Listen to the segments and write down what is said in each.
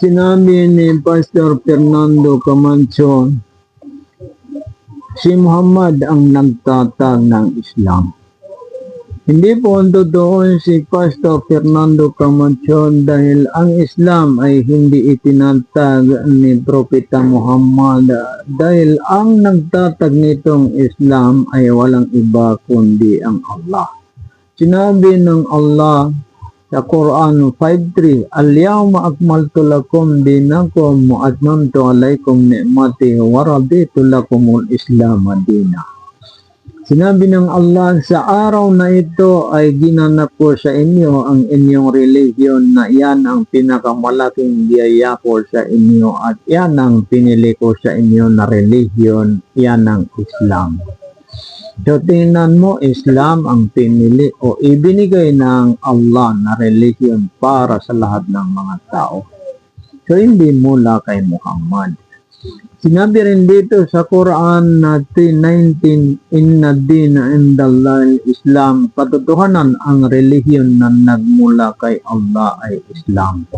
Sinabi ni Pastor Fernando Camacho, si Muhammad ang nagtatag ng Islam. Hindi po ang totoo si Pastor Fernando Camacho dahil ang Islam ay hindi itinatag ni Propeta Muhammad dahil ang nagtatag nitong Islam ay walang iba kundi ang Allah. Sinabi ng Allah sa Quran 5:3, Al-yawma akmaltu lakum dinakum wa atmamtu alaykum ni'mati wa raditu lakumul Islam madina. Sinabi ng Allah, sa araw na ito ay ginanap ko sa inyo ang inyong relihiyon na yan ang pinakamalaking biyaya ko sa inyo at yan ang pinili ko sa inyo na relihiyon, yan ang Islam. So tingnan mo, Islam ang pinili o ibinigay ng Allah na relihiyon para sa lahat ng mga tao. So hindi mula kay Muhammad. Sinabi rin dito sa Quran 3:19, Inna dina indallahil Islam, katotohanan ang relihiyon na nagmula kay Allah ay Islam.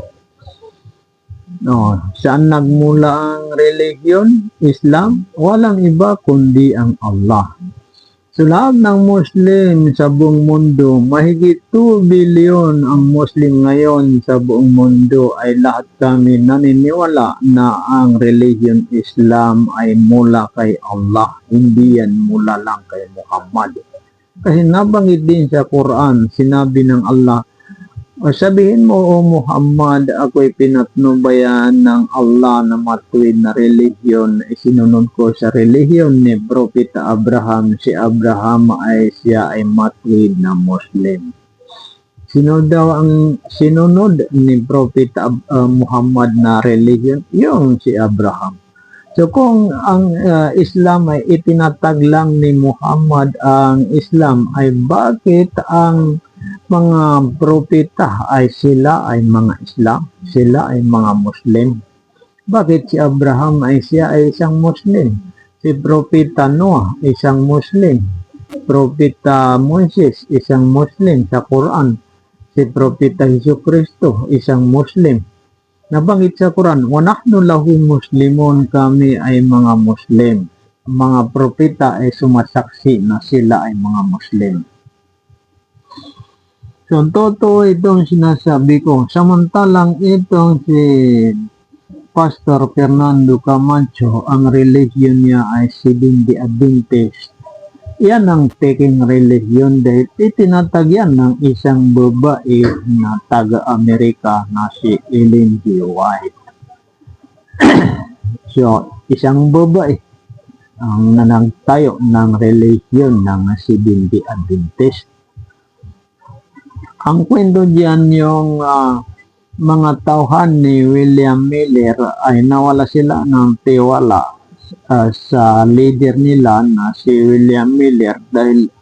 No, saan nagmula ang relihiyon? Islam? Walang iba kundi ang Allah. Sa lahat ng Muslim sa buong mundo, mahigit 2 billion ang Muslim ngayon sa buong mundo ay lahat kami naniniwala na ang relihiyon Islam ay mula kay Allah, hindi yan mula lang kay Muhammad. Kasi nabanggit din sa Quran, sinabi ng Allah, sabihin mo o Muhammad, ako'y pinatnubayan ng Allah na matuwid na relihiyon. Isinunod ko sa relihiyon ni Propeta Abraham. Si Abraham siya ay matuwid na Muslim. Sino daw ang sinunod ni Propeta Muhammad na relihiyon? Yung si Abraham. So kung ang Islam ay itinatag lang ni Muhammad ang Islam, ay bakit ang mga propeta ay sila ay mga Islam, sila ay mga Muslim? Bakit si Abraham siya ay isang Muslim? Si Propeta Noah, isang Muslim. Propeta Moses, isang Muslim sa Quran. Si Propeta Jesucristo, isang Muslim. Nabanggit sa Quran, wa nahnu lahu muslimun, kami ay mga Muslim. Mga propeta ay sumasaksi na sila ay mga Muslim. So, totoo itong sinasabi ko. Samantalang itong si Pastor Fernando Camacho, ang religion niya ay Seventh-day Adventist. Yan ang taking religion dahil itinatag yan ng isang babae na taga-Amerika na si Ellen G. White. So, isang babae ang nanagtayo ng religion ng Seventh-day Adventist. Ang kwento diyan yung mga tauhan ni William Miller ay nawala sila ng tiwala sa leader nila na si William Miller dahil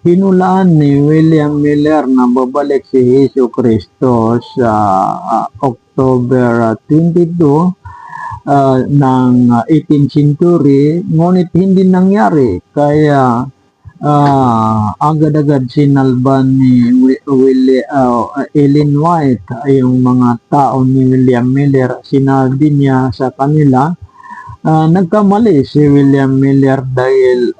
hinulaan ni William Miller na babalik si Hesus Kristo sa October 22 ng 18th century, ngunit hindi nangyari. Kaya agad-agad sinalban ni Ellen White yung mga tao ni William Miller. Sinabi niya sa kanila, nagkamali si William Miller dahil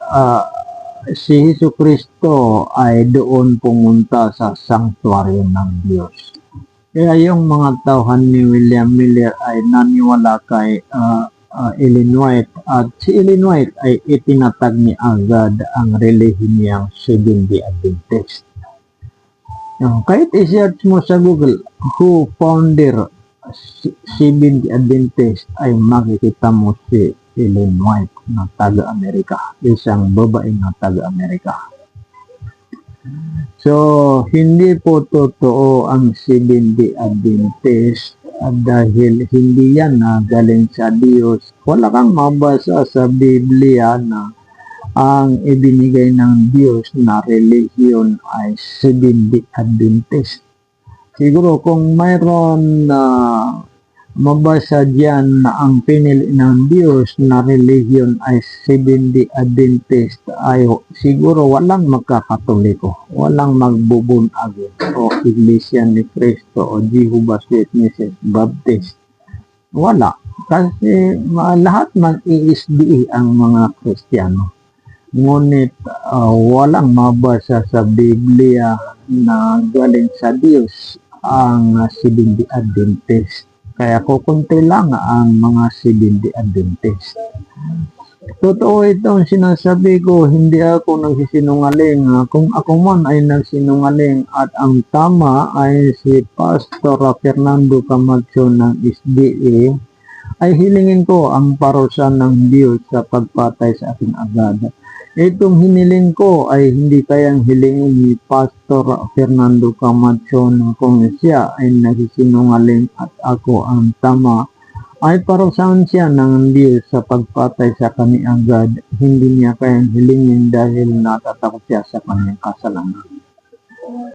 si Hesus Kristo ay doon pumunta sa sanctuary ng Diyos. Kaya yung mga tauhan ni William Miller ay naniwala kay Ellen White, at si Ellen White ay itinatag ni agad ang relihiyon niyang Seventh-day Adventist. Kahit i-search mo sa Google, who founder Seventh-day Adventist, ay makikita mo si Ellen White na taga-Amerika, isang babae na taga-Amerika. So, hindi po totoo ang Seventh-day Adventist dahil hindi yan galing sa Diyos. Wala kang mabasa sa Biblia na ang ibinigay ng Diyos na relihiyon ay Seventh-day Adventist. Siguro kung mayroon na mabasa diyan na ang pinili ng Diyos na relihiyon ay Seventh-day Adventist, ay siguro walang magkakatoliko, walang magbubunagin o Iglesia ni Cristo o Jehovah's Witnesses, Baptist. Wala. Kasi lahat mag-iisdi ang mga Kristiyano. Ngunit walang mabasa sa Biblia na galing sa Diyos ang Seventh-day Adventist. Kaya kukunti lang ang mga Seventh-day Adventist. Totoo itong sinasabi ko, hindi ako nagsisinungaling. Kung ako man ay nagsinungaling at ang tama ay si Pastor Fernando Camacho ng SDA, ay hilingin ko ang parusa ng Diyos sa pagpatay sa aking agad. Itong hiniling ko ay hindi kayang hilingin ni Pastor Fernando Camacho na kung siya ay nagsisinungaling at ako ang tama, ay parusahan siya ng Diyos sa pagpatay sa kanyang agad. Hindi niya kayang hilingin dahil natatakot siya sa kanyang kasalanan.